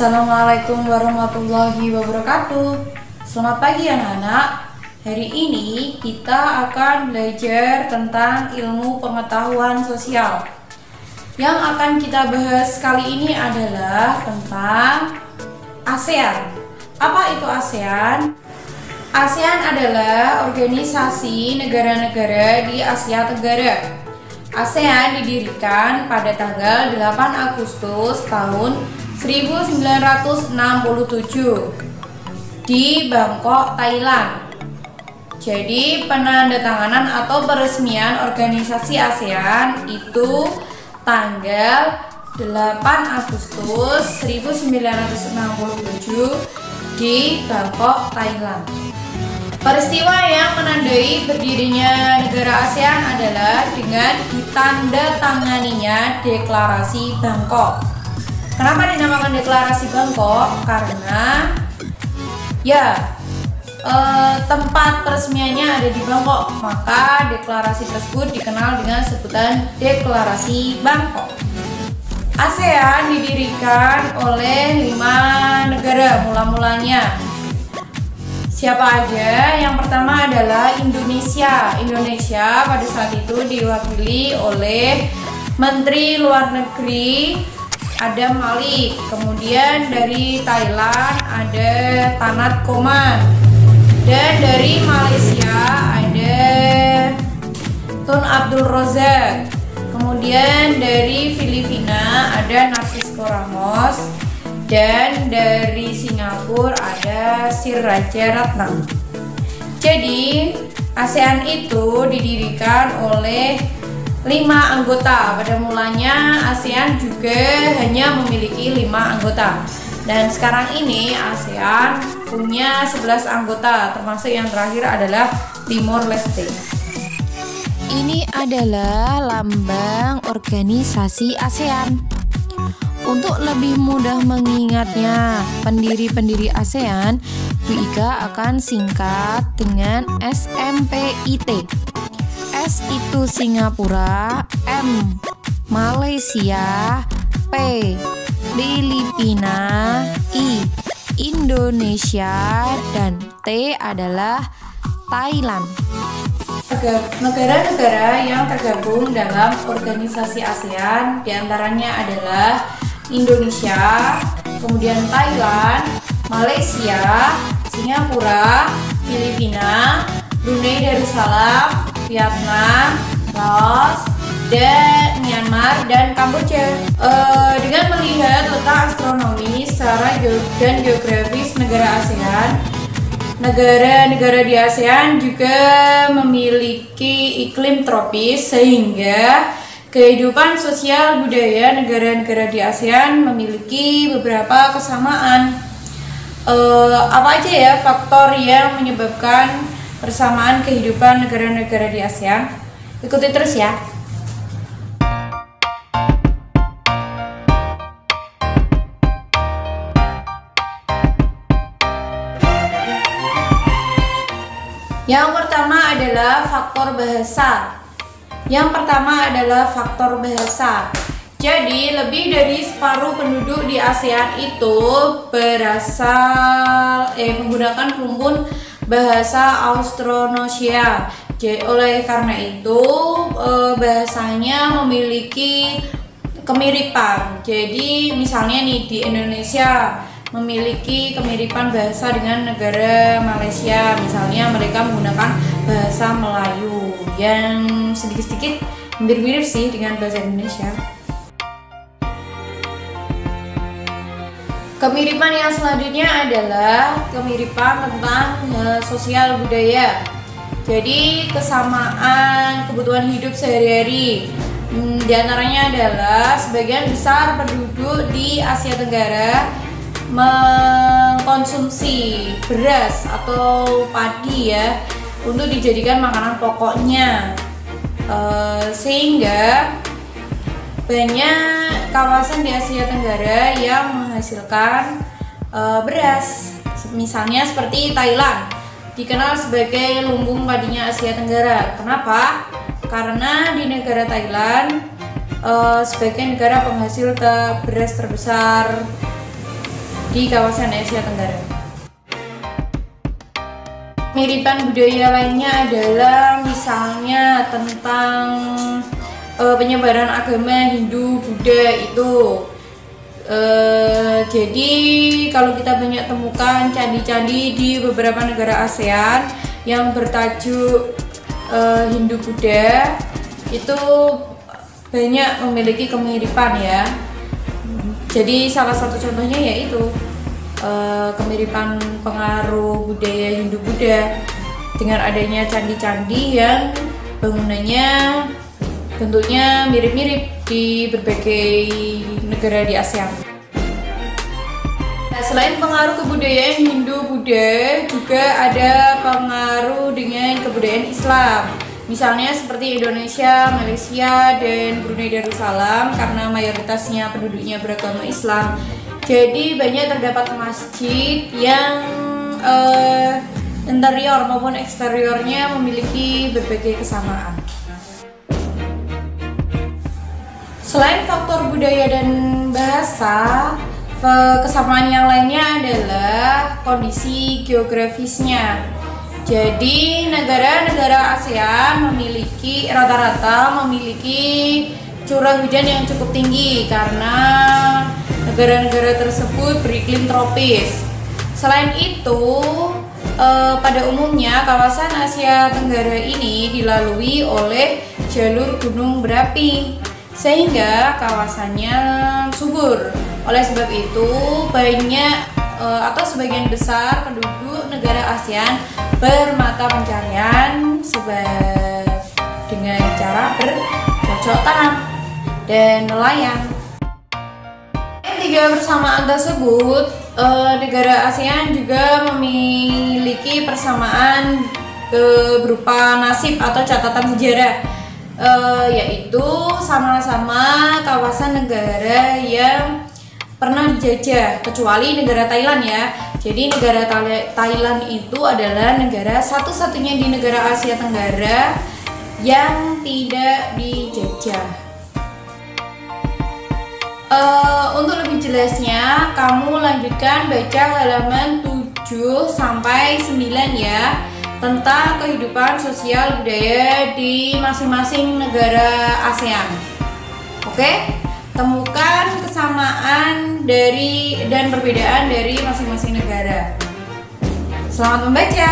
Assalamualaikum warahmatullahi wabarakatuh. Selamat pagi anak-anak. Hari ini kita akan belajar tentang ilmu pengetahuan sosial. Yang akan kita bahas kali ini adalah tentang ASEAN. Apa itu ASEAN? ASEAN adalah organisasi negara-negara di Asia Tenggara. ASEAN didirikan pada tanggal 8 Agustus tahun 1967 di Bangkok, Thailand. Jadi penandatanganan atau peresmian organisasi ASEAN itu tanggal 8 Agustus 1967 di Bangkok, Thailand. Peristiwa yang menandai berdirinya negara ASEAN adalah dengan ditandatanganinya Deklarasi Bangkok. Kenapa dinamakan Deklarasi Bangkok? Karena tempat peresmiannya ada di Bangkok, maka deklarasi tersebut dikenal dengan sebutan Deklarasi Bangkok. ASEAN didirikan oleh 5 negara mula-mulanya. Siapa aja? Yang pertama adalah Indonesia. Indonesia pada saat itu diwakili oleh Menteri Luar Negeri Adam Malik. Kemudian dari Thailand ada Tanat Koman. Dan dari Malaysia ada Tun Abdul Razak. Kemudian dari Filipina ada Narcisco Ramos. Dan dari Singapura ada Sir Raja Ratnam. Jadi ASEAN itu didirikan oleh 5 anggota. Pada mulanya ASEAN juga hanya memiliki 5 anggota. Dan sekarang ini ASEAN punya 11 anggota, termasuk yang terakhir adalah Timor Leste. Ini adalah lambang organisasi ASEAN. Untuk lebih mudah mengingatnya, pendiri-pendiri ASEAN, Bu Ika akan singkat dengan SMPIT. S itu Singapura, M Malaysia, P Filipina, I Indonesia, dan T adalah Thailand. Negara-negara yang tergabung dalam organisasi ASEAN diantaranya adalah Indonesia, kemudian Thailand, Malaysia, Singapura, Filipina, Brunei Darussalam, Vietnam, Laos, dan Myanmar, dan Kamboja. Dengan melihat letak astronomi dan geografis negara ASEAN, negara-negara di ASEAN juga memiliki iklim tropis, sehingga kehidupan sosial budaya negara-negara di ASEAN memiliki beberapa kesamaan. Apa aja ya faktor yang menyebabkan persamaan kehidupan negara-negara di ASEAN? Ikuti terus ya. Yang pertama adalah faktor bahasa. Jadi lebih dari separuh penduduk di ASEAN itu menggunakan rumpun bahasa Austronesia. Oleh karena itu bahasanya memiliki kemiripan. Jadi misalnya nih di Indonesia memiliki kemiripan bahasa dengan negara Malaysia. Misalnya mereka menggunakan bahasa Melayu yang sedikit-sedikit mirip-mirip sih dengan bahasa Indonesia. Kemiripan yang selanjutnya adalah kemiripan tentang sosial budaya. Jadi kesamaan kebutuhan hidup sehari-hari. Di antaranya adalah sebagian besar penduduk di Asia Tenggara mengkonsumsi beras atau padi ya untuk dijadikan makanan pokoknya, sehingga banyak kawasan di Asia Tenggara yang menghasilkan beras. Misalnya seperti Thailand, dikenal sebagai lumbung padinya Asia Tenggara. Kenapa? Karena di negara Thailand sebagai negara penghasil beras terbesar di kawasan Asia Tenggara. Kemiripan budaya lainnya adalah misalnya tentang penyebaran agama Hindu, Buddha itu. Jadi kalau kita banyak temukan candi-candi di beberapa negara ASEAN yang bertajuk Hindu Buddha itu banyak memiliki kemiripan ya. Jadi salah satu contohnya yaitu kemiripan pengaruh budaya Hindu Buddha dengan adanya candi-candi yang bangunannya bentuknya mirip-mirip di berbagai negara di ASEAN. Nah, selain pengaruh kebudayaan Hindu Buddha, juga ada pengaruh dengan kebudayaan Islam. Misalnya seperti Indonesia, Malaysia, dan Brunei Darussalam karena mayoritasnya penduduknya beragama Islam. Jadi banyak terdapat masjid yang interior maupun eksteriornya memiliki berbagai kesamaan. Selain faktor budaya dan bahasa, kesamaan yang lainnya adalah kondisi geografisnya. Jadi negara-negara ASEAN rata-rata memiliki curah hujan yang cukup tinggi karena negara-negara tersebut beriklim tropis. Selain itu, pada umumnya kawasan Asia Tenggara ini dilalui oleh jalur gunung berapi, sehingga kawasannya subur. Oleh sebab itu, banyak atau sebagian besar penduduk negara ASEAN bermata pencarian dengan cara bercocok tanam dan nelayan. Tiga persamaan tersebut, negara ASEAN juga memiliki persamaan berupa nasib atau catatan sejarah, yaitu sama-sama kawasan negara yang pernah dijajah, kecuali negara Thailand ya. Jadi negara Thailand itu adalah negara satu-satunya di negara Asia Tenggara yang tidak dijajah. Untuk lebih jelasnya, kamu lanjutkan baca halaman 7 sampai 9 ya, tentang kehidupan sosial budaya di masing-masing negara ASEAN. Oke? Temukan kesamaan dan perbedaan dari masing-masing negara. Selamat membaca.